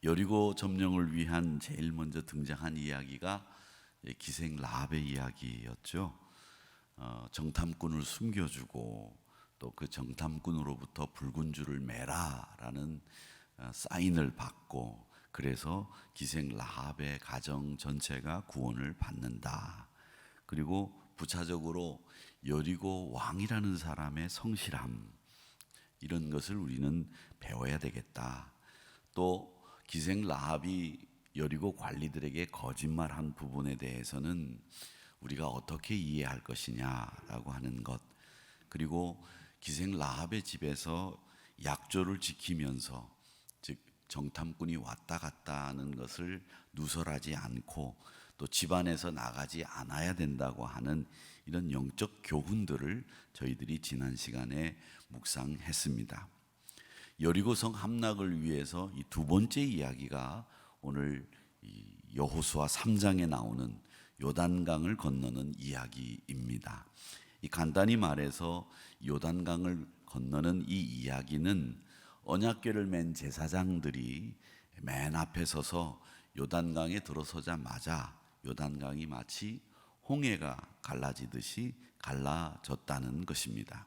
여리고 점령을 위한 제일 먼저 등장한 이야기가 기생 라합의 이야기였죠. 정탐꾼을 숨겨주고 또 그 정탐꾼으로부터 붉은 줄을 매라라는 사인을 받고, 그래서 기생 라합의 가정 전체가 구원을 받는다. 그리고 부차적으로 여리고 왕이라는 사람의 성실함, 이런 것을 우리는 배워야 되겠다. 또 기생 라합이 여리고 관리들에게 거짓말한 부분에 대해서는 우리가 어떻게 이해할 것이냐라고 하는 것, 그리고 기생 라합의 집에서 약조를 지키면서, 즉 정탐꾼이 왔다 갔다 하는 것을 누설하지 않고 또 집안에서 나가지 않아야 된다고 하는 이런 영적 교훈들을 저희들이 지난 시간에 묵상했습니다. 여리고성 함락을 위해서 이 두 번째 이야기가 오늘 여호수아 3장에 나오는 요단강을 건너는 이야기입니다. 이 간단히 말해서 요단강을 건너는 이 이야기는 언약궤를 맨 제사장들이 맨 앞에 서서 요단강에 들어서자마자 요단강이 마치 홍해가 갈라지듯이 갈라졌다는 것입니다.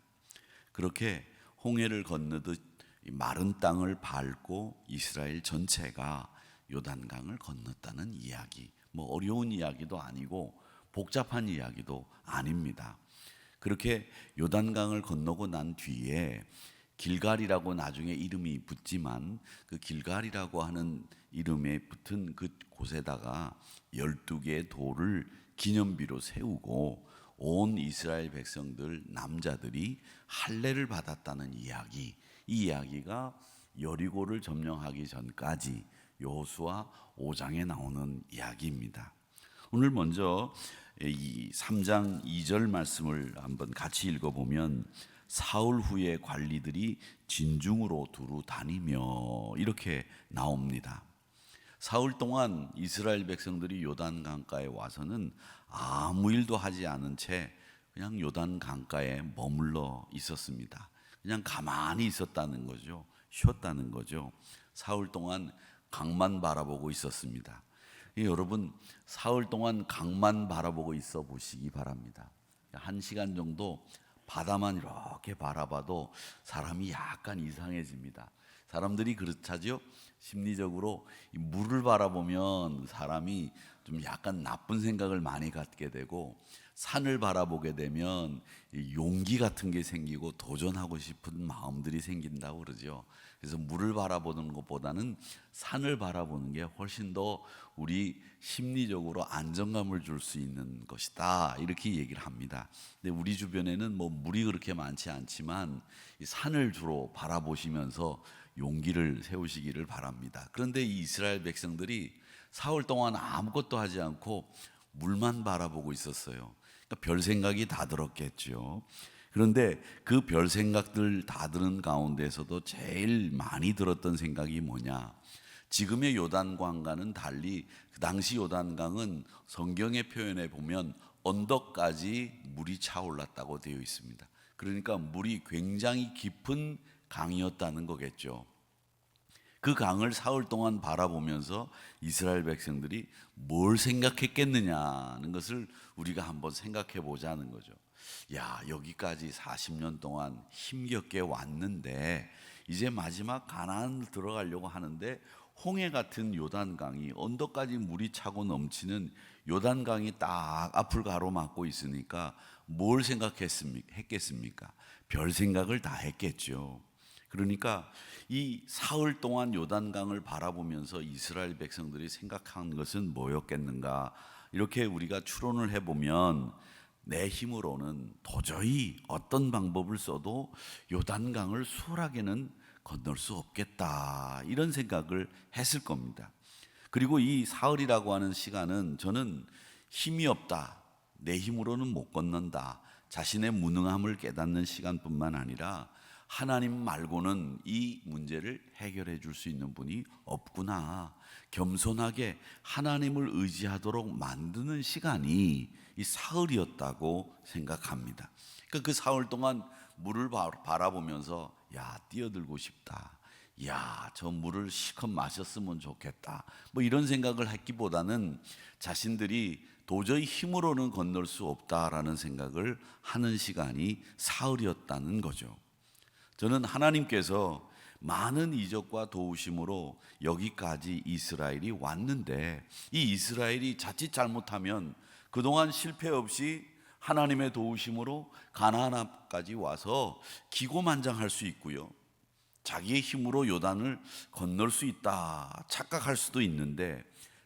그렇게 홍해를 건너듯 마른 땅을 밟고 이스라엘 전체가 요단강을 건넜다는 이야기. 뭐 어려운 이야기도 아니고 복잡한 이야기도 아닙니다. 그렇게 요단강을 건너고 난 뒤에 길갈이라고 나중에 이름이 붙지만, 그 길갈이라고 하는 이름에 붙은 그 곳에다가 12개의 돌을 기념비로 세우고 온 이스라엘 백성들 남자들이 할례를 받았다는 이야기, 이 이야기가 여리고를 점령하기 전까지 여호수아 5장에 나오는 이야기입니다. 오늘 먼저 이 3장 2절 말씀을 한번 같이 읽어보면, 사울 후에 관리들이 진중으로 두루 다니며 이렇게 나옵니다. 사울 동안 이스라엘 백성들이 요단 강가에 와서는 아무 일도 하지 않은 채 그냥 요단 강가에 머물러 있었습니다. 그냥 가만히 있었다는 거죠. 쉬었다는 거죠. 사흘 동안 강만 바라보고 있었습니다. 여러분, 사흘 동안 강만 바라보고 있어 보시기 바랍니다. 1시간 정도 바다만 이렇게 바라봐도 사람이 약간 이상해집니다. 사람들이 그렇다죠. 심리적으로 물을 바라보면 사람이 좀 약간 나쁜 생각을 많이 갖게 되고, 산을 바라보게 되면 용기 같은 게 생기고 도전하고 싶은 마음들이 생긴다고 그러죠. 그래서 물을 바라보는 것보다는 산을 바라보는 게 훨씬 더 우리 심리적으로 안정감을 줄 수 있는 것이다, 이렇게 얘기를 합니다. 근데 우리 주변에는 뭐 물이 그렇게 많지 않지만 이 산을 주로 바라보시면서 용기를 세우시기를 바랍니다. 그런데 이 이스라엘 백성들이 사흘 동안 아무것도 하지 않고 물만 바라보고 있었어요. 그러니까 별 생각이 다 들었겠죠. 그런데 그 별 생각들 다 드는 가운데서도 제일 많이 들었던 생각이 뭐냐? 지금의 요단강과는 달리 그 당시 요단강은 성경의 표현에 보면 언덕까지 물이 차올랐다고 되어 있습니다. 그러니까 물이 굉장히 깊은 강이었다는 거겠죠. 그 강을 사흘 동안 바라보면서 이스라엘 백성들이 뭘 생각했겠느냐는 것을 우리가 한번 생각해 보자는 거죠. 야, 여기까지 40년 동안 힘겹게 왔는데 이제 마지막 가나안을 들어가려고 하는데 홍해 같은 요단강이, 언덕까지 물이 차고 넘치는 요단강이 딱 앞을 가로막고 있으니까 뭘 했겠습니까? 별 생각을 다 했겠죠. 그러니까 이 사흘 동안 요단강을 바라보면서 이스라엘 백성들이 생각한 것은 뭐였겠는가? 이렇게 우리가 추론을 해보면 내 힘으로는 도저히 어떤 방법을 써도 요단강을 수월하게는 건널 수 없겠다, 이런 생각을 했을 겁니다. 그리고 이 사흘이라고 하는 시간은 저는 힘이 없다, 내 힘으로는 못 건넌다, 자신의 무능함을 깨닫는 시간뿐만 아니라 하나님 말고는 이 문제를 해결해 줄 수 있는 분이 없구나, 겸손하게 하나님을 의지하도록 만드는 시간이 이 사흘이었다고 생각합니다. 그러니까 그 사흘 동안 물을 바라보면서 야, 뛰어들고 싶다, 야, 저 물을 실컷 마셨으면 좋겠다, 뭐 이런 생각을 했기보다는 자신들이 도저히 힘으로는 건널 수 없다라는 생각을 하는 시간이 사흘이었다는 거죠. 저는 하나님께서 많은 이적과 도우심으로 여기까지 이스라엘이 왔는데, 이 이스라엘이 자칫 잘못하면 그동안 실패 없이 하나님의 도우심으로 가나안 앞까지 와서 기고만장할 수 있고요, 자기의 힘으로 요단을 건널 수 있다 착각할 수도 있는데,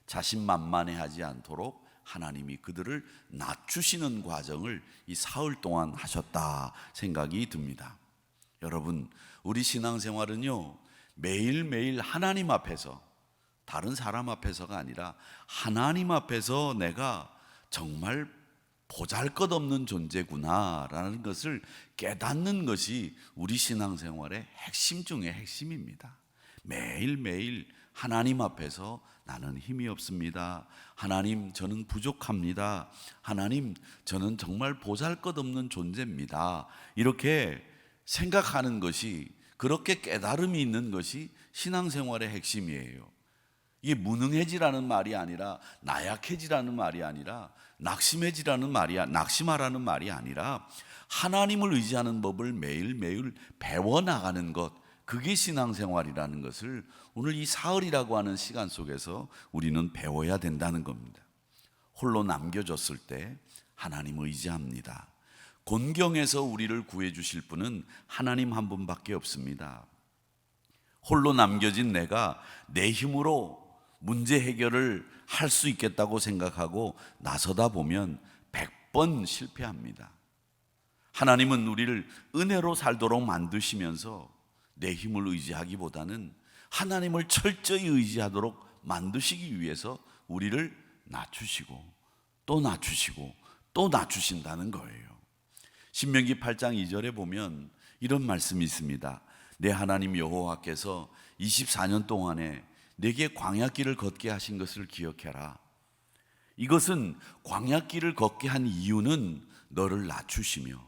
자신만만해하지 않도록 하나님이 그들을 낮추시는 과정을 이 사흘 동안 하셨다 생각이 듭니다. 여러분, 우리 신앙생활은요, 매일매일 하나님 앞에서, 다른 사람 앞에서가 아니라 하나님 앞에서 내가 정말 보잘것없는 존재구나라는 것을 깨닫는 것이 우리 신앙생활의 핵심 중의 핵심입니다. 매일매일 하나님 앞에서 나는 힘이 없습니다. 하나님, 저는 부족합니다. 하나님, 저는 정말 보잘것없는 존재입니다. 이렇게 생각하는 것이, 그렇게 깨달음이 있는 것이 신앙생활의 핵심이에요. 이게 무능해지라는 말이 아니라, 나약해지라는 말이 아니라, 낙심하라는 말이 아니라 하나님을 의지하는 법을 매일매일 배워나가는 것, 그게 신앙생활이라는 것을 오늘 이 사흘이라고 하는 시간 속에서 우리는 배워야 된다는 겁니다. 홀로 남겨졌을 때 하나님을 의지합니다. 곤경에서 우리를 구해 주실 분은 하나님 한 분밖에 없습니다. 홀로 남겨진 내가 내 힘으로 문제 해결을 할 수 있겠다고 생각하고 나서다 보면 100번 실패합니다. 하나님은 우리를 은혜로 살도록 만드시면서 내 힘을 의지하기보다는 하나님을 철저히 의지하도록 만드시기 위해서 우리를 낮추시고 또 낮추시고 또 낮추신다는 거예요. 신명기 8장 2절에 보면 이런 말씀이 있습니다. 내 하나님 여호와께서 24년 동안에 내게 광야길을 걷게 하신 것을 기억해라. 이것은 광야길을 걷게 한 이유는 너를 낮추시며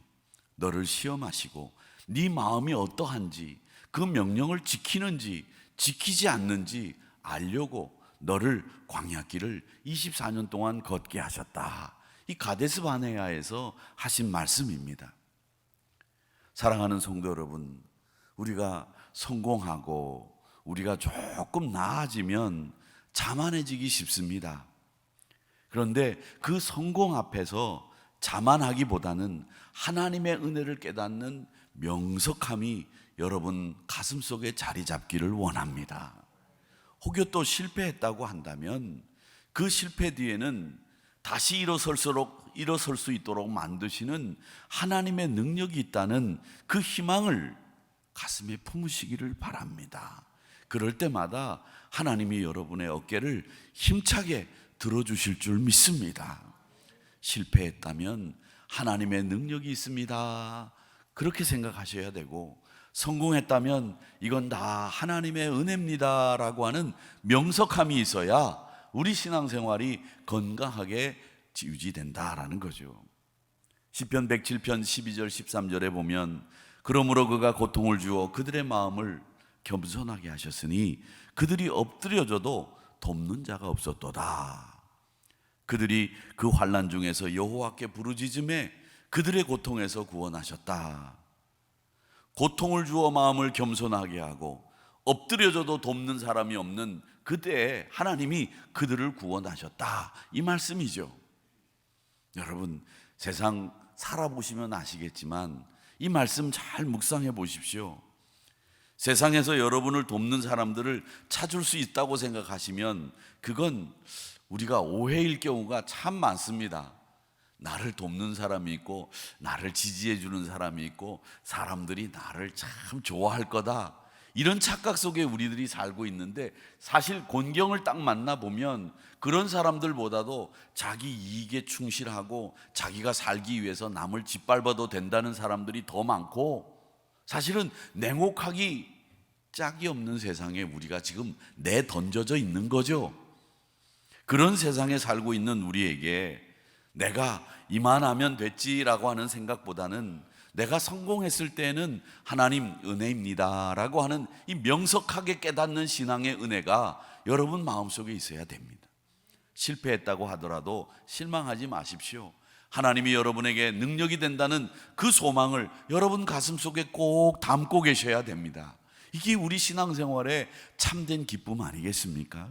너를 시험하시고 네 마음이 어떠한지, 그 명령을 지키는지 지키지 않는지 알려고 너를 광야길을 24년 동안 걷게 하셨다. 이 가데스 바네아에서 하신 말씀입니다. 사랑하는 성도 여러분, 우리가 성공하고 우리가 조금 나아지면 자만해지기 쉽습니다. 그런데 그 성공 앞에서 자만하기보다는 하나님의 은혜를 깨닫는 명석함이 여러분 가슴속에 자리 잡기를 원합니다. 혹여 또 실패했다고 한다면 그 실패 뒤에는 다시 일어설 수 있도록 만드시는 하나님의 능력이 있다는 그 희망을 가슴에 품으시기를 바랍니다. 그럴 때마다 하나님이 여러분의 어깨를 힘차게 들어주실 줄 믿습니다. 실패했다면 하나님의 능력이 있습니다, 그렇게 생각하셔야 되고, 성공했다면 이건 다 하나님의 은혜입니다 라고 하는 명석함이 있어야 우리 신앙생활이 건강하게 유지된다라는 거죠. 시편 107편 12절 13절에 보면 그러므로 그가 고통을 주어 그들의 마음을 겸손하게 하셨으니 그들이 엎드려져도 돕는 자가 없었도다. 그들이 그 환난 중에서 여호와께 부르짖음에 그들의 고통에서 구원하셨다. 고통을 주어 마음을 겸손하게 하고 엎드려져도 돕는 사람이 없는 그때에 하나님이 그들을 구원하셨다, 이 말씀이죠. 여러분, 세상 살아보시면 아시겠지만 이 말씀 잘 묵상해 보십시오. 세상에서 여러분을 돕는 사람들을 찾을 수 있다고 생각하시면 그건 우리가 오해일 경우가 참 많습니다. 나를 돕는 사람이 있고 나를 지지해 주는 사람이 있고 사람들이 나를 참 좋아할 거다, 이런 착각 속에 우리들이 살고 있는데, 사실 곤경을 딱 만나보면 그런 사람들보다도 자기 이익에 충실하고 자기가 살기 위해서 남을 짓밟아도 된다는 사람들이 더 많고, 사실은 냉혹하기 짝이 없는 세상에 우리가 지금 내던져져 있는 거죠. 그런 세상에 살고 있는 우리에게 내가 이만하면 됐지라고 하는 생각보다는 내가 성공했을 때는 하나님 은혜입니다라고 하는 이 명석하게 깨닫는 신앙의 은혜가 여러분 마음속에 있어야 됩니다. 실패했다고 하더라도 실망하지 마십시오. 하나님이 여러분에게 능력이 된다는 그 소망을 여러분 가슴속에 꼭 담고 계셔야 됩니다. 이게 우리 신앙생활의 참된 기쁨 아니겠습니까?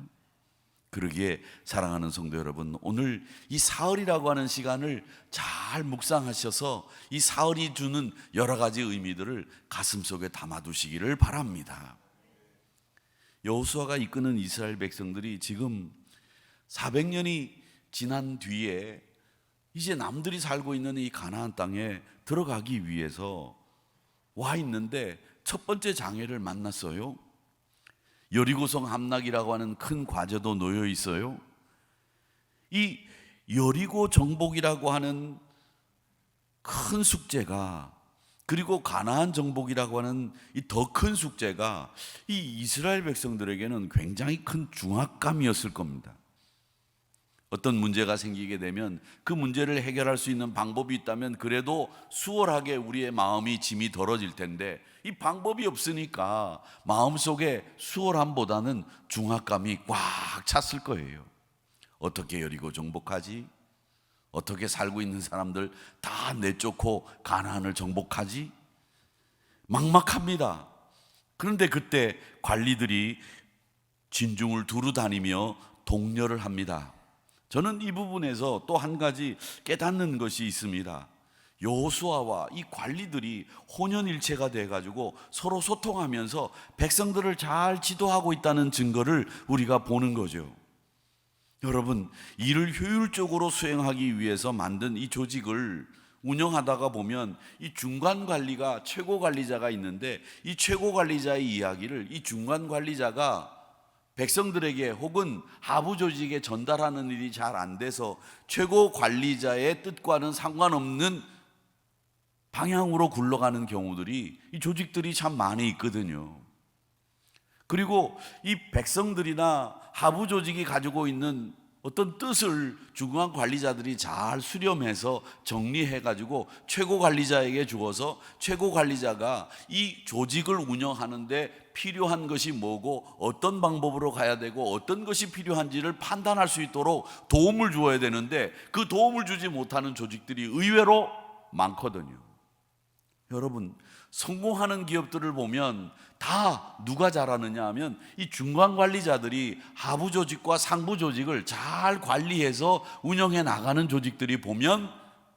그러기에 사랑하는 성도 여러분, 오늘 이 사흘이라고 하는 시간을 잘 묵상하셔서 이 사흘이 주는 여러 가지 의미들을 가슴속에 담아두시기를 바랍니다. 여호수아가 이끄는 이스라엘 백성들이 지금 400년이 지난 뒤에 이제 남들이 살고 있는 이 가나안 땅에 들어가기 위해서 와 있는데 첫 번째 장애를 만났어요. 여리고성 함락이라고 하는 큰 과제도 놓여 있어요. 이 여리고 정복이라고 하는 큰 숙제가, 그리고 가나안 정복이라고 하는 이 더 큰 숙제가 이 이스라엘 백성들에게는 굉장히 큰 중압감이었을 겁니다. 어떤 문제가 생기게 되면 그 문제를 해결할 수 있는 방법이 있다면 그래도 수월하게 우리의 마음이 짐이 덜어질 텐데, 이 방법이 없으니까 마음속에 수월함보다는 중압감이 꽉 찼을 거예요. 어떻게 여리고 정복하지? 어떻게 살고 있는 사람들 다 내쫓고 가나안을 정복하지? 막막합니다. 그런데 그때 관리들이 진중을 두루 다니며 독려를 합니다. 저는 이 부분에서 또 한 가지 깨닫는 것이 있습니다. 여호수아와 이 관리들이 혼연일체가 돼가지고 서로 소통하면서 백성들을 잘 지도하고 있다는 증거를 우리가 보는 거죠. 여러분, 일을 효율적으로 수행하기 위해서 만든 이 조직을 운영하다가 보면 이 중간 관리가 최고 관리자가 있는데, 이 최고 관리자의 이야기를 이 중간 관리자가 백성들에게 혹은 하부 조직에 전달하는 일이 잘 안 돼서 최고 관리자의 뜻과는 상관없는 방향으로 굴러가는 경우들이, 이 조직들이 참 많이 있거든요. 그리고 이 백성들이나 하부 조직이 가지고 있는 어떤 뜻을 중간 관리자들이 잘 수렴해서 정리해가지고 최고 관리자에게 주어서 최고 관리자가 이 조직을 운영하는데 필요한 것이 뭐고 어떤 방법으로 가야 되고 어떤 것이 필요한지를 판단할 수 있도록 도움을 주어야 되는데, 그 도움을 주지 못하는 조직들이 의외로 많거든요. 여러분, 성공하는 기업들을 보면 다 누가 잘하느냐 하면 이 중간 관리자들이 하부 조직과 상부 조직을 잘 관리해서 운영해 나가는 조직들이 보면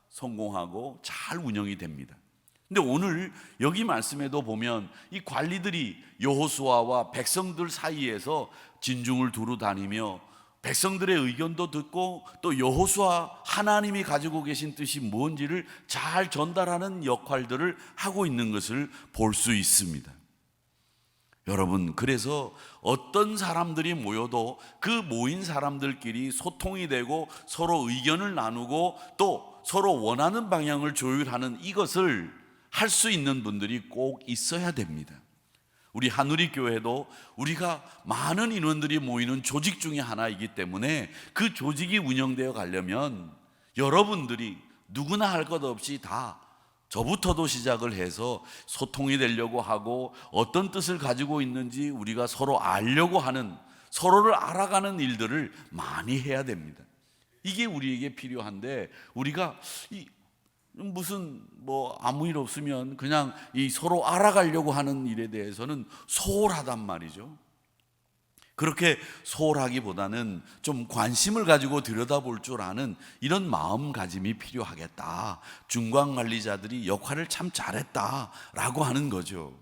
성공하고 잘 운영이 됩니다. 근데 오늘 여기 말씀에도 보면 이 관리들이 여호수아와 백성들 사이에서 진중을 두루 다니며 백성들의 의견도 듣고 또 여호수아 하나님이 가지고 계신 뜻이 뭔지를 잘 전달하는 역할들을 하고 있는 것을 볼 수 있습니다. 여러분, 그래서 어떤 사람들이 모여도 그 모인 사람들끼리 소통이 되고 서로 의견을 나누고 또 서로 원하는 방향을 조율하는 이것을 할 수 있는 분들이 꼭 있어야 됩니다. 우리 한우리 교회도 우리가 많은 인원들이 모이는 조직 중에 하나이기 때문에 그 조직이 운영되어 가려면 여러분들이 누구나 할 것 없이 다 저부터도 시작을 해서 소통이 되려고 하고 어떤 뜻을 가지고 있는지 우리가 서로 알려고 하는, 서로를 알아가는 일들을 많이 해야 됩니다. 이게 우리에게 필요한데, 우리가 무슨 아무 일 없으면 그냥 이 서로 알아가려고 하는 일에 대해서는 소홀하단 말이죠. 그렇게 소홀하기보다는 좀 관심을 가지고 들여다볼 줄 아는 이런 마음가짐이 필요하겠다. 중간 관리자들이 역할을 참 잘했다라고 하는 거죠.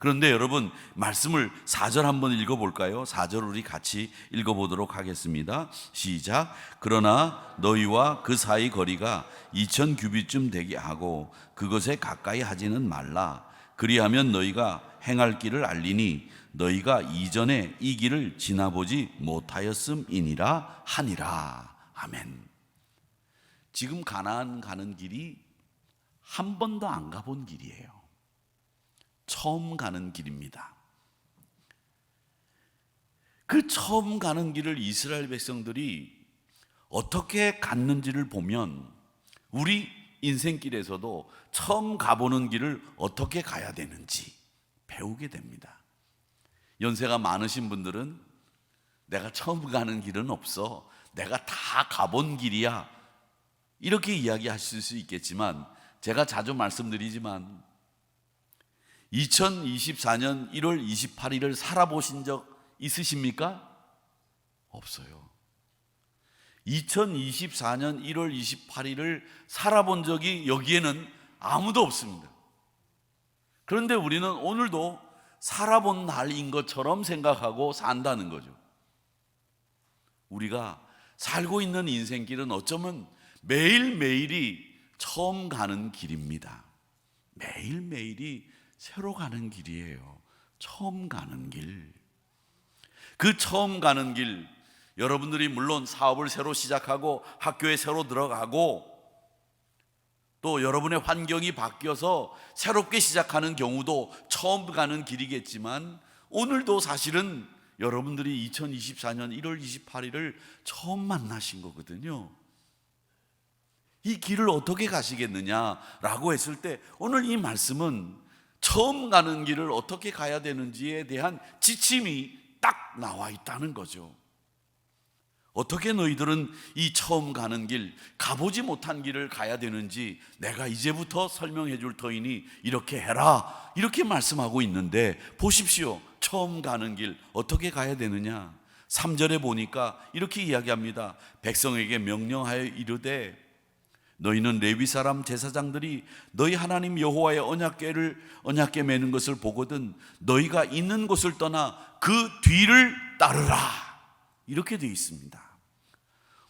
그런데 여러분, 말씀을 4절 한번 읽어볼까요? 4절 우리 같이 읽어보도록 하겠습니다. 시작. 그러나 너희와 그 사이 거리가 2000규빗쯤 되게 하고 그것에 가까이 하지는 말라. 그리하면 너희가 행할 길을 알리니 너희가 이전에 이 길을 지나보지 못하였음이니라 하니라. 아멘. 지금 가나안 가는 길이 한 번도 안 가본 길이에요. 처음 가는 길입니다. 그 처음 가는 길을 이스라엘 백성들이 어떻게 갔는지를 보면 우리 인생길에서도 처음 가보는 길을 어떻게 가야 되는지 배우게 됩니다. 연세가 많으신 분들은 내가 처음 가는 길은 없어, 내가 다 가본 길이야, 이렇게 이야기하실 수 있겠지만, 제가 자주 말씀드리지만 2024년 1월 28일을 살아보신 적 있으십니까? 없어요. 2024년 1월 28일을 살아본 적이 여기에는 아무도 없습니다. 그런데 우리는 오늘도 살아본 날인 것처럼 생각하고 산다는 거죠. 우리가 살고 있는 인생길은 어쩌면 매일매일이 처음 가는 길입니다. 매일매일이 새로 가는 길이에요. 처음 가는 길. 그 처음 가는 길, 여러분들이 물론 사업을 새로 시작하고 학교에 새로 들어가고 또 여러분의 환경이 바뀌어서 새롭게 시작하는 경우도 처음 가는 길이겠지만, 오늘도 사실은 여러분들이 2024년 1월 28일을 처음 만나신 거거든요. 이 길을 어떻게 가시겠느냐라고 했을 때, 오늘 이 말씀은 처음 가는 길을 어떻게 가야 되는지에 대한 지침이 딱 나와 있다는 거죠. 어떻게 너희들은 이 처음 가는 길, 가보지 못한 길을 가야 되는지 내가 이제부터 설명해 줄 터이니 이렇게 해라, 이렇게 말씀하고 있는데, 보십시오. 처음 가는 길 어떻게 가야 되느냐. 3절에 보니까 이렇게 이야기합니다. 백성에게 명령하여 이르되 너희는 레위 사람 제사장들이 너희 하나님 여호와의 언약궤 매는 것을 보거든 너희가 있는 곳을 떠나 그 뒤를 따르라, 이렇게 되어 있습니다.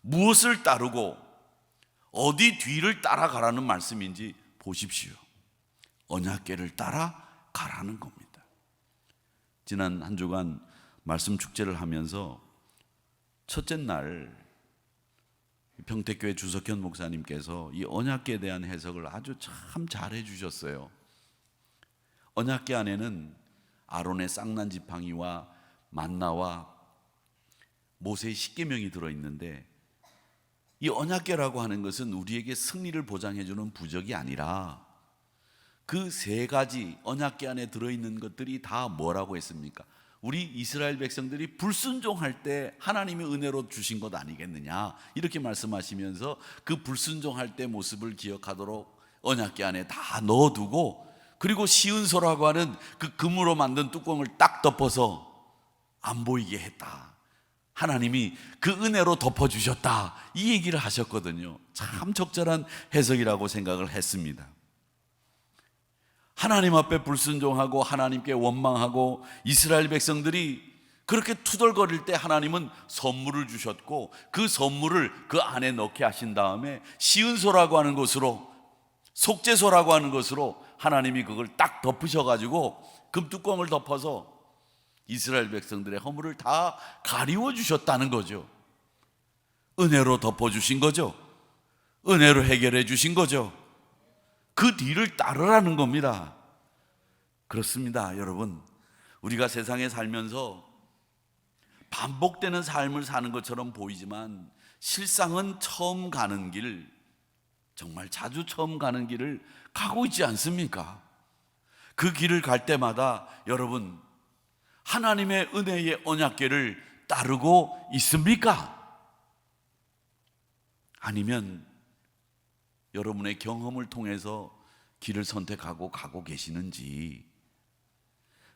무엇을 따르고 어디 뒤를 따라가라는 말씀인지 보십시오. 언약궤를 따라가라는 겁니다. 지난 한 주간 말씀 축제를 하면서 첫째 날 평택교회 주석현 목사님께서 이 언약궤에 대한 해석을 아주 참 잘해 주셨어요. 언약궤 안에는 아론의 쌍난 지팡이와 만나와 모세의 십계명이 들어있는데, 이 언약궤라고 하는 것은 우리에게 승리를 보장해 주는 부적이 아니라 그 세 가지 언약궤 안에 들어있는 것들이 다 뭐라고 했습니까? 우리 이스라엘 백성들이 불순종할 때 하나님의 은혜로 주신 것 아니겠느냐, 이렇게 말씀하시면서 그 불순종할 때 모습을 기억하도록 언약궤 안에 다 넣어두고, 그리고 시은소라고 하는 그 금으로 만든 뚜껑을 딱 덮어서 안 보이게 했다. 하나님이 그 은혜로 덮어주셨다, 이 얘기를 하셨거든요. 참 적절한 해석이라고 생각을 했습니다. 하나님 앞에 불순종하고 하나님께 원망하고 이스라엘 백성들이 그렇게 투덜거릴 때 하나님은 선물을 주셨고, 그 선물을 그 안에 넣게 하신 다음에 시은소라고 하는 것으로, 속죄소라고 하는 것으로 하나님이 그걸 딱 덮으셔가지고 금뚜껑을 덮어서 이스라엘 백성들의 허물을 다 가리워 주셨다는 거죠. 은혜로 덮어주신 거죠. 은혜로 해결해 주신 거죠. 그 뒤를 따르라는 겁니다. 그렇습니다, 여러분. 우리가 세상에 살면서 반복되는 삶을 사는 것처럼 보이지만 실상은 처음 가는 길, 정말 자주 처음 가는 길을 가고 있지 않습니까? 그 길을 갈 때마다 여러분, 하나님의 은혜의 언약궤를 따르고 있습니까? 아니면 여러분의 경험을 통해서 길을 선택하고 가고 계시는지,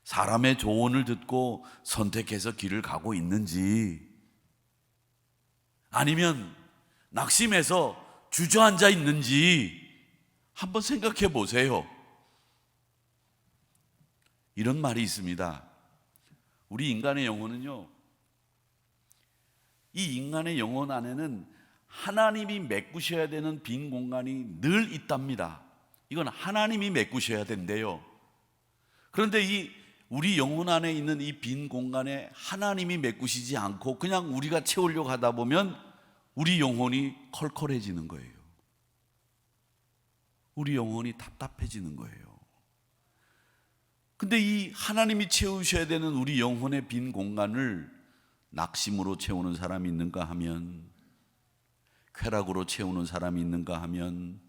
사람의 조언을 듣고 선택해서 길을 가고 있는지, 아니면 낙심해서 주저앉아 있는지 한번 생각해 보세요. 이런 말이 있습니다. 우리 인간의 영혼은요, 이 인간의 영혼 안에는 하나님이 메꾸셔야 되는 빈 공간이 늘 있답니다. 이건 하나님이 메꾸셔야 된대요. 그런데 이 우리 영혼 안에 있는 이 빈 공간에 하나님이 메꾸시지 않고 그냥 우리가 채우려고 하다 보면 우리 영혼이 컬컬해지는 거예요. 우리 영혼이 답답해지는 거예요. 근데 이 하나님이 채우셔야 되는 우리 영혼의 빈 공간을 낙심으로 채우는 사람이 있는가 하면, 쾌락으로 채우는 사람이 있는가 하면,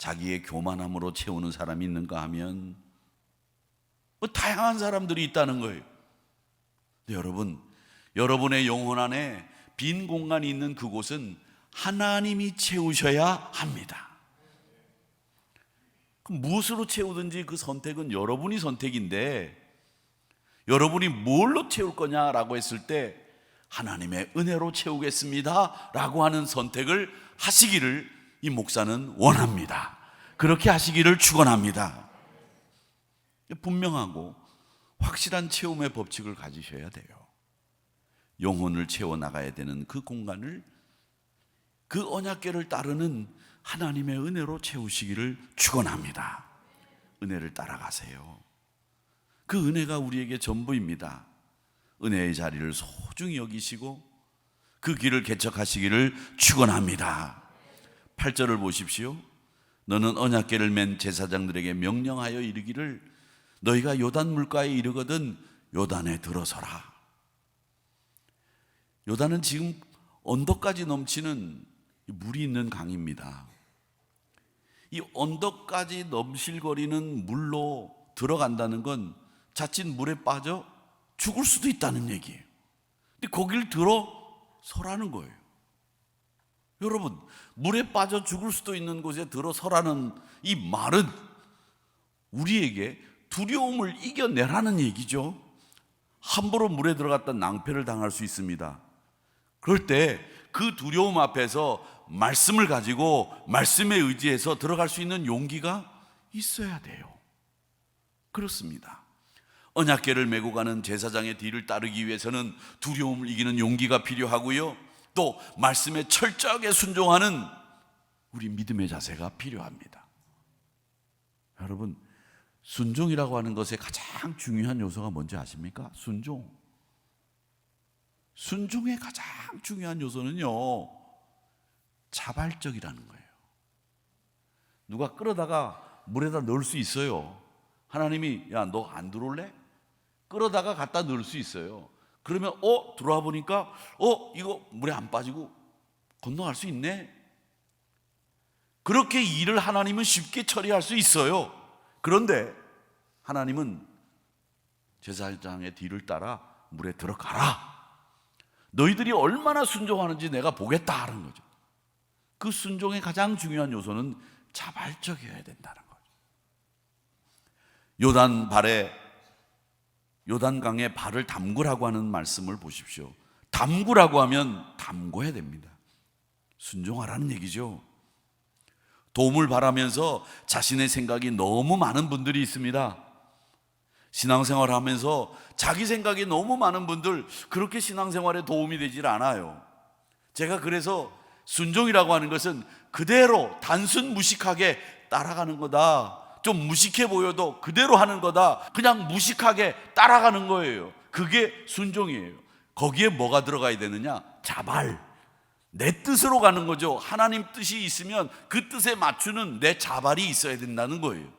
자기의 교만함으로 채우는 사람이 있는가 하면 다양한 사람들이 있다는 거예요. 근데 여러분, 여러분의 영혼 안에 빈 공간이 있는 그곳은 하나님이 채우셔야 합니다. 그럼 무엇으로 채우든지 그 선택은 여러분이 선택인데, 여러분이 뭘로 채울 거냐라고 했을 때 하나님의 은혜로 채우겠습니다 라고 하는 선택을 하시기를 이 목사는 원합니다. 그렇게 하시기를 축원합니다. 분명하고 확실한 채움의 법칙을 가지셔야 돼요. 영혼을 채워나가야 되는 그 공간을 그 언약궤를 따르는 하나님의 은혜로 채우시기를 축원합니다. 은혜를 따라가세요. 그 은혜가 우리에게 전부입니다. 은혜의 자리를 소중히 여기시고 그 길을 개척하시기를 축원합니다. 8절을 보십시오. 너는 언약궤를 맨 제사장들에게 명령하여 이르기를 너희가 요단 물가에 이르거든 요단에 들어서라. 요단은 지금 언덕까지 넘치는 물이 있는 강입니다. 이 언덕까지 넘실거리는 물로 들어간다는 건 자칫 물에 빠져 죽을 수도 있다는 얘기예요. 근데 거길 들어서라는 거예요. 여러분, 물에 빠져 죽을 수도 있는 곳에 들어서라는 이 말은 우리에게 두려움을 이겨내라는 얘기죠. 함부로 물에 들어갔다 낭패를 당할 수 있습니다. 그럴 때 그 두려움 앞에서 말씀을 가지고 말씀에 의지해서 들어갈 수 있는 용기가 있어야 돼요. 그렇습니다. 언약궤를 메고 가는 제사장의 뒤를 따르기 위해서는 두려움을 이기는 용기가 필요하고요, 또 말씀에 철저하게 순종하는 우리 믿음의 자세가 필요합니다. 여러분, 순종이라고 하는 것의 가장 중요한 요소가 뭔지 아십니까? 순종의 가장 중요한 요소는요, 자발적이라는 거예요. 누가 끌어다가 물에다 넣을 수 있어요. 하나님이 야, 너 안 들어올래? 끌어다가 갖다 넣을 수 있어요. 그러면 들어와 보니까 이거 물에 안 빠지고 건너갈 수 있네. 그렇게 일을 하나님은 쉽게 처리할 수 있어요. 그런데 하나님은 제사장의 뒤를 따라 물에 들어가라. 너희들이 얼마나 순종하는지 내가 보겠다 하는 거죠. 그 순종의 가장 중요한 요소는 자발적이어야 된다는 거죠. 요단강에 발을 담그라고 하는 말씀을 보십시오. 담그라고 하면 담궈야 됩니다. 순종하라는 얘기죠. 도움을 바라면서 자신의 생각이 너무 많은 분들이 있습니다. 신앙생활을 하면서 자기 생각이 너무 많은 분들, 그렇게 신앙생활에 도움이 되질 않아요. 제가 그래서 순종이라고 하는 것은 그대로 단순 무식하게 따라가는 거다. 좀 무식해 보여도 그대로 하는 거다. 그냥 무식하게 따라가는 거예요. 그게 순종이에요. 거기에 뭐가 들어가야 되느냐? 자발. 내 뜻으로 가는 거죠. 하나님 뜻이 있으면 그 뜻에 맞추는 내 자발이 있어야 된다는 거예요.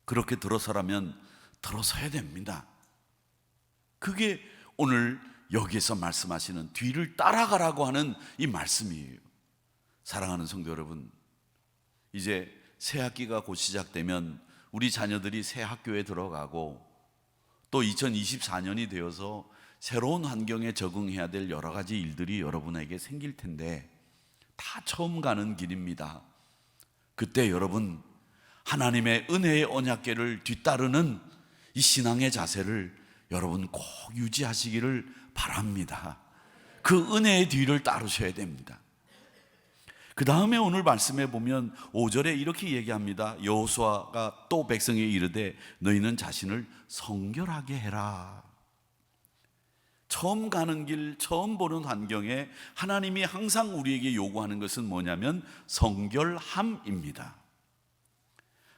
그렇게 들어서라면 들어서야 됩니다. 그게 오늘 여기에서 말씀하시는 뒤를 따라가라고 하는 이 말씀이에요. 사랑하는 성도 여러분, 이제 새 학기가 곧 시작되면 우리 자녀들이 새 학교에 들어가고 또 2024년이 되어서 새로운 환경에 적응해야 될 여러 가지 일들이 여러분에게 생길 텐데 다 처음 가는 길입니다. 그때 여러분, 하나님의 은혜의 언약궤를 뒤따르는 이 신앙의 자세를 여러분 꼭 유지하시기를 바랍니다. 그 은혜의 뒤를 따르셔야 됩니다. 그 다음에 오늘 말씀에 보면 5절에 이렇게 얘기합니다. 여호수아가 또 백성에게 이르되 너희는 자신을 성결하게 해라. 처음 가는 길, 처음 보는 환경에 하나님이 항상 우리에게 요구하는 것은 뭐냐면 성결함입니다.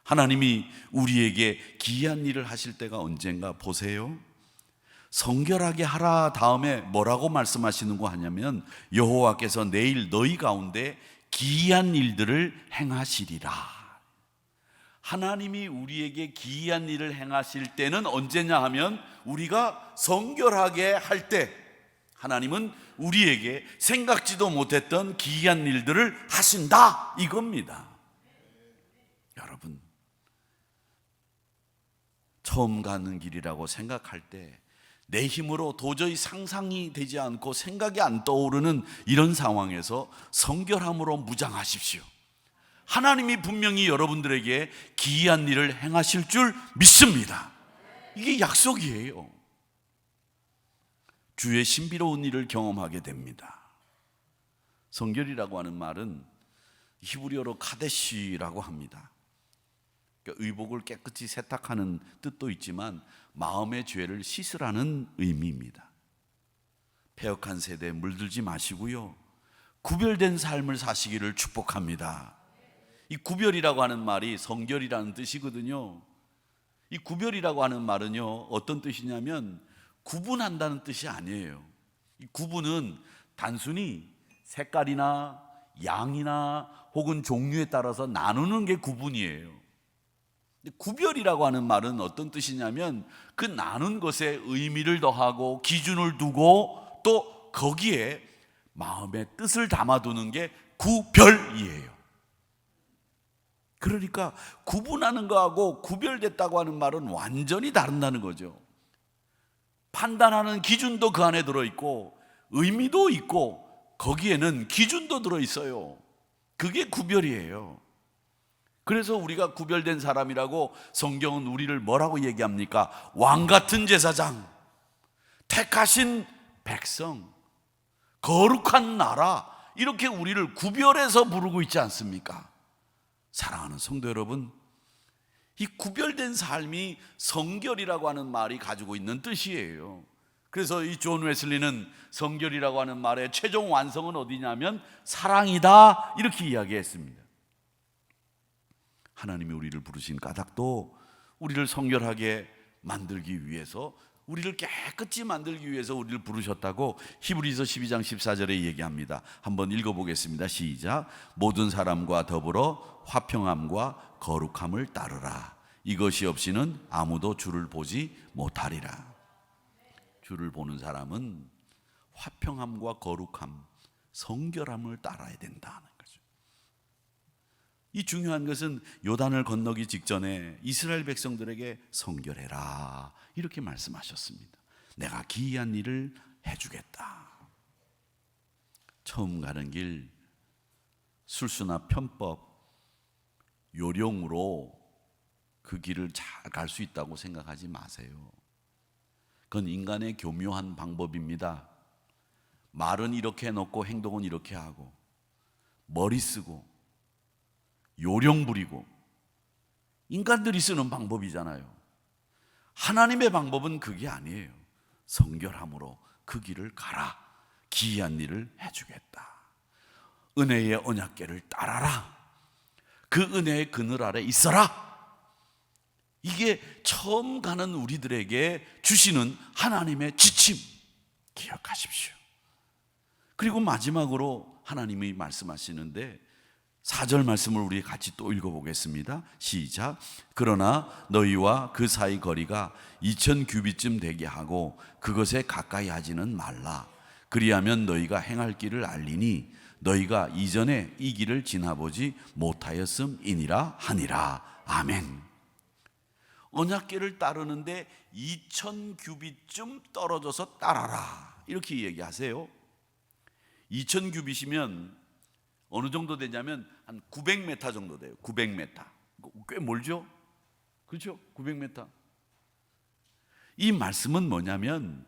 하나님이 우리에게 기이한 일을 하실 때가 언젠가 보세요. 성결하게 하라 다음에 뭐라고 말씀하시는 거 하냐면 여호와께서 내일 너희 가운데 기이한 일들을 행하시리라. 하나님이 우리에게 기이한 일을 행하실 때는 언제냐 하면 우리가 성결하게 할 때 하나님은 우리에게 생각지도 못했던 기이한 일들을 하신다 이겁니다. 여러분, 처음 가는 길이라고 생각할 때 내 힘으로 도저히 상상이 되지 않고 생각이 안 떠오르는 이런 상황에서 성결함으로 무장하십시오. 하나님이 분명히 여러분들에게 기이한 일을 행하실 줄 믿습니다. 이게 약속이에요. 주의 신비로운 일을 경험하게 됩니다. 성결이라고 하는 말은 히브리어로 카데시라고 합니다. 그러니까 의복을 깨끗이 세탁하는 뜻도 있지만 마음의 죄를 씻으라는 의미입니다. 패역한 세대에 물들지 마시고요, 구별된 삶을 사시기를 축복합니다. 이 구별이라고 하는 말이 성결이라는 뜻이거든요. 이 구별이라고 하는 말은요, 어떤 뜻이냐면 구분한다는 뜻이 아니에요. 이 구분은 단순히 색깔이나 양이나 혹은 종류에 따라서 나누는 게 구분이에요. 구별이라고 하는 말은 어떤 뜻이냐면 그 나눈 것에 의미를 더하고 기준을 두고 또 거기에 마음의 뜻을 담아두는 게 구별이에요. 그러니까 구분하는 거하고 구별됐다고 하는 말은 완전히 다른다는 거죠. 판단하는 기준도 그 안에 들어있고 의미도 있고 거기에는 기준도 들어있어요. 그게 구별이에요. 그래서 우리가 구별된 사람이라고 성경은 우리를 뭐라고 얘기합니까? 왕같은 제사장, 택하신 백성, 거룩한 나라, 이렇게 우리를 구별해서 부르고 있지 않습니까? 사랑하는 성도 여러분, 이 구별된 삶이 성결이라고 하는 말이 가지고 있는 뜻이에요. 그래서 이 존 웨슬리는 성결이라고 하는 말의 최종 완성은 어디냐면 사랑이다, 이렇게 이야기했습니다. 하나님이 우리를 부르신 까닭도 우리를 성결하게 만들기 위해서, 우리를 깨끗이 만들기 위해서 우리를 부르셨다고 히브리서 12장 14절에 얘기합니다. 한번 읽어보겠습니다. 시작. 모든 사람과 더불어 화평함과 거룩함을 따르라. 이것이 없이는 아무도 주를 보지 못하리라. 주를 보는 사람은 화평함과 거룩함, 성결함을 따라야 된다는 거죠. 이 중요한 것은 요단을 건너기 직전에 이스라엘 백성들에게 성결해라, 이렇게 말씀하셨습니다. 내가 기이한 일을 해주겠다. 처음 가는 길, 술수나 편법, 요령으로 그 길을 잘 갈 수 있다고 생각하지 마세요. 그건 인간의 교묘한 방법입니다. 말은 이렇게 해놓고 행동은 이렇게 하고, 머리 쓰고 요령 부리고, 인간들이 쓰는 방법이잖아요. 하나님의 방법은 그게 아니에요. 성결함으로 그 길을 가라. 기이한 일을 해주겠다. 은혜의 언약궤를 따라라. 그 은혜의 그늘 아래 있어라. 이게 처음 가는 우리들에게 주시는 하나님의 지침, 기억하십시오. 그리고 마지막으로 하나님이 말씀하시는데 4절 말씀을 우리 같이 또 읽어보겠습니다. 시작. 그러나 너희와 그 사이 거리가 2000규빗쯤 되게 하고 그것에 가까이 하지는 말라. 그리하면 너희가 행할 길을 알리니 너희가 이전에 이 길을 지나보지 못하였음이니라 하니라. 아멘. 언약궤를 따르는데 2000규빗쯤 떨어져서 따라라, 이렇게 얘기하세요. 2000규빗이면 어느 정도 되냐면 한 900m 정도 돼요. 900m. 꽤 멀죠? 그렇죠? 900m. 이 말씀은 뭐냐면,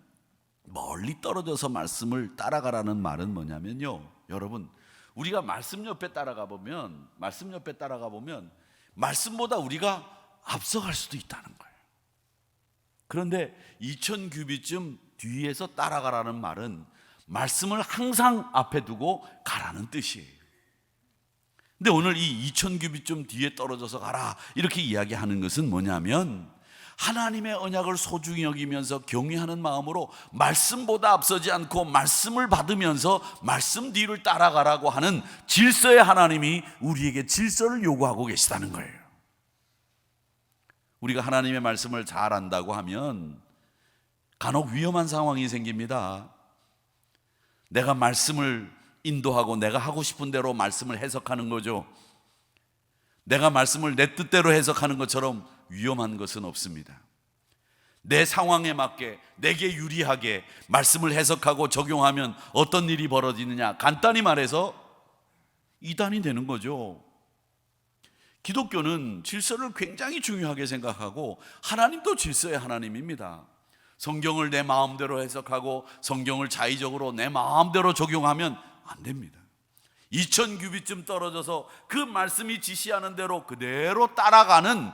멀리 떨어져서 말씀을 따라가라는 말은 뭐냐면요, 여러분, 우리가 말씀 옆에 따라가 보면 말씀보다 우리가 앞서갈 수도 있다는 거예요. 그런데 2000규빗쯤 뒤에서 따라가라는 말은 말씀을 항상 앞에 두고 가라는 뜻이에요. 근데 오늘 이 2000규빗쯤 뒤에 떨어져서 가라, 이렇게 이야기하는 것은 뭐냐면, 하나님의 언약을 소중히 여기면서 경외하는 마음으로 말씀보다 앞서지 않고 말씀을 받으면서 말씀 뒤를 따라가라고 하는 질서의 하나님이 우리에게 질서를 요구하고 계시다는 거예요. 우리가 하나님의 말씀을 잘 안다고 하면 간혹 위험한 상황이 생깁니다. 내가 말씀을 인도하고 내가 하고 싶은 대로 말씀을 해석하는 거죠. 내가 말씀을 내 뜻대로 해석하는 것처럼 위험한 것은 없습니다. 내 상황에 맞게 내게 유리하게 말씀을 해석하고 적용하면 어떤 일이 벌어지느냐? 간단히 말해서 이단이 되는 거죠. 기독교는 질서를 굉장히 중요하게 생각하고 하나님도 질서의 하나님입니다. 성경을 내 마음대로 해석하고 성경을 자의적으로 내 마음대로 적용하면 안 됩니다. 2000규빗쯤 떨어져서 그 말씀이 지시하는 대로 그대로 따라가는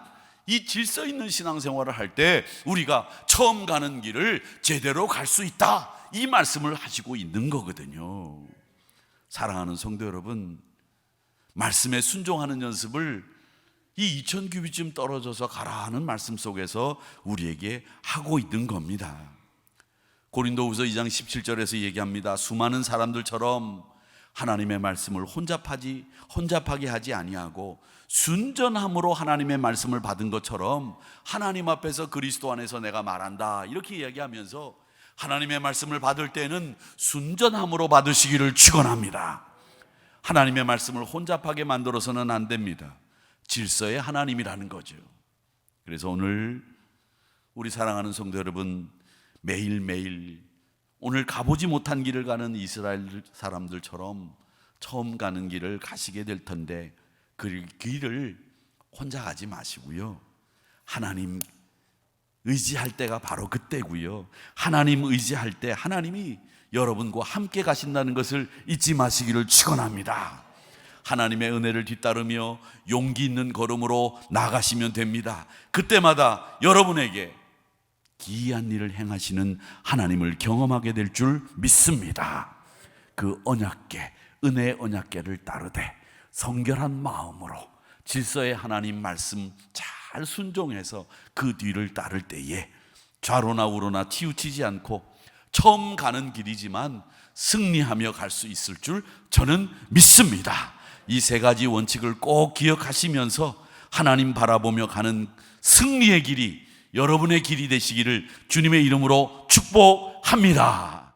이 질서 있는 신앙생활을 할 때 우리가 처음 가는 길을 제대로 갈 수 있다, 이 말씀을 하시고 있는 거거든요. 사랑하는 성도 여러분, 말씀에 순종하는 연습을 이 2000규빗쯤 떨어져서 가라 하는 말씀 속에서 우리에게 하고 있는 겁니다. 고린도후서 2장 17절에서 얘기합니다. 수많은 사람들처럼 하나님의 말씀을 혼잡하게 하지 아니하고 순전함으로 하나님의 말씀을 받은 것처럼 하나님 앞에서 그리스도 안에서 내가 말한다, 이렇게 이야기하면서 하나님의 말씀을 받을 때는 순전함으로 받으시기를 축원합니다. 하나님의 말씀을 혼잡하게 만들어서는 안 됩니다. 질서의 하나님이라는 거죠. 그래서 오늘 우리 사랑하는 성도 여러분, 매일매일 오늘 가보지 못한 길을 가는 이스라엘 사람들처럼 처음 가는 길을 가시게 될 텐데 그 길을 혼자 가지 마시고요, 하나님 의지할 때가 바로 그때고요, 하나님 의지할 때 하나님이 여러분과 함께 가신다는 것을 잊지 마시기를 축원합니다. 하나님의 은혜를 뒤따르며 용기 있는 걸음으로 나가시면 됩니다. 그때마다 여러분에게 기이한 일을 행하시는 하나님을 경험하게 될 줄 믿습니다. 그 언약궤, 은혜의 언약궤를 따르되 성결한 마음으로 질서의 하나님 말씀 잘 순종해서 그 뒤를 따를 때에 좌로나 우로나 치우치지 않고 처음 가는 길이지만 승리하며 갈 수 있을 줄 저는 믿습니다. 이 세 가지 원칙을 꼭 기억하시면서 하나님 바라보며 가는 승리의 길이 여러분의 길이 되시기를 주님의 이름으로 축복합니다.